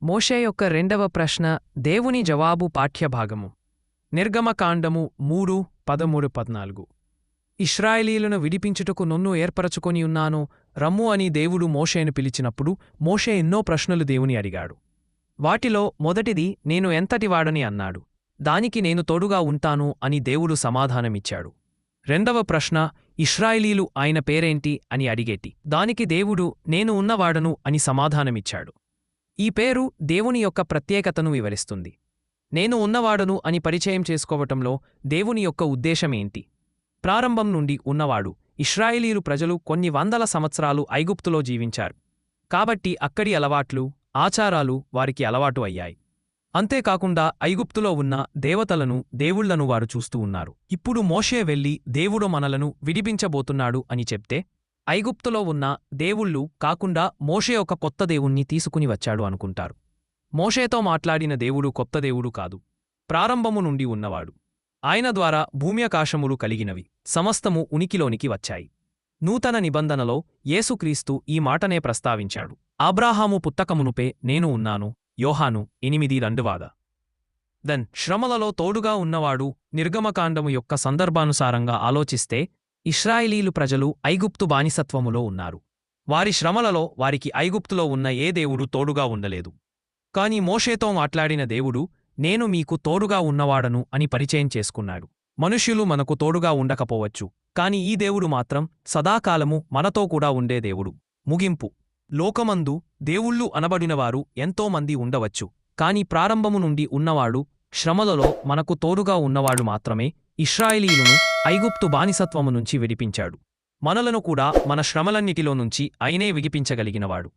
మోషే యొక్క రెండవ ప్రశ్న దేవుని జవాబు పాఠ్యభాగము నిర్గమకాండము 3:13-14 ఇశ్రాయేలీయులను విడిపించుటకు నన్ను ఏర్పరచుకొని ఉన్నాను రమ్ము అని దేవుడు మోషేను పిలిచినప్పుడు మోషే ఎన్నో ప్రశ్నలు దేవుని అడిగాడు. వాటిలో మొదటిది నేను ఎంతటివాడని అన్నాడు. దానికి నేను తోడుగా ఉంటాను అని దేవుడు సమాధానమిచ్చాడు. రెండవ ప్రశ్న ఇశ్రాయేలీయులు ఆయన పేరేంటి అని అడిగేటి. దానికి దేవుడు నేను ఉన్నవాడను అని సమాధానమిచ్చాడు. ఈ పేరు దేవుని యొక్క ప్రత్యేకతను వివరిస్తుంది. నేను ఉన్నవాడను అని పరిచయం చేసుకోవటంలో దేవుని యొక్క ఉద్దేశమేంటి? ప్రారంభం నుండి ఉన్నవాడు. ఇశ్రాయేలీయులు ప్రజలు కొన్ని వందల సంవత్సరాలు ఐగుప్తులో జీవించారు. కాబట్టి అక్కడి అలవాట్లు, ఆచారాలు వారికి అలవాటు అయ్యాయి. అంతేకాకుండా ఐగుప్తులో ఉన్న దేవతలను, దేవుళ్లను వారు చూస్తూ ఉన్నారు. ఇప్పుడు మోషే వెళ్లి దేవుడు మనలను విడిపించబోతున్నాడు అని చెప్తే ఐగుప్తులో ఉన్న దేవుళ్ళు కాకుండా మోషే ఒక కొత్త దేవుణ్ణి తీసుకుని వచ్చాడు అనుకుంటారు. మోషేతో మాట్లాడిన దేవుడు కొత్త దేవుడు కాదు, ప్రారంభము నుండి ఉన్నవాడు. ఆయన ద్వారా భూమ్యాకాశములు కలిగినవి సమస్తము ఉనికిలోనికి వచ్చాయి. నూతన నిబంధనలో యేసుక్రీస్తు ఈ మాటనే ప్రస్తావించాడు. అబ్రాహాము పుత్తకమునుపే నేను ఉన్నాను. యోహాను 8:2. శ్రమలలో తోడుగా ఉన్నవాడు. నిర్గమకాండము యొక్క సందర్భానుసారంగా ఆలోచిస్తే ఇశ్రాయేలీలు ప్రజలు ఐగుప్తు బానిసత్వములో ఉన్నారు. వారి శ్రమలలో వారికి ఐగుప్తులో ఉన్న ఏ దేవుడు తోడుగా ఉండలేదు. కాని మోషేతో మాట్లాడిన దేవుడు నేను మీకు తోడుగా ఉన్నవాడను అని పరిచయం చేసుకున్నాడు. మనుష్యులు మనకు తోడుగా ఉండకపోవచ్చు, కాని ఈ దేవుడు మాత్రం సదాకాలము మనతో కూడా ఉండే దేవుడు. ముగింపు: లోకమందు దేవుళ్ళు అనబడినవారు ఎంతోమంది ఉండవచ్చు, కాని ప్రారంభము నుండి ఉన్నవాడు, శ్రమలలో మనకు తోడుగా ఉన్నవాడు మాత్రమే ఇశ్రాయేలీయులను ఐగుప్తు బానిసత్వము నుంచి విడిపించాడు. మనలను కూడా మన శ్రమలన్నిటిలో నుంచి ఆయనే విడిపించగలిగినవాడు.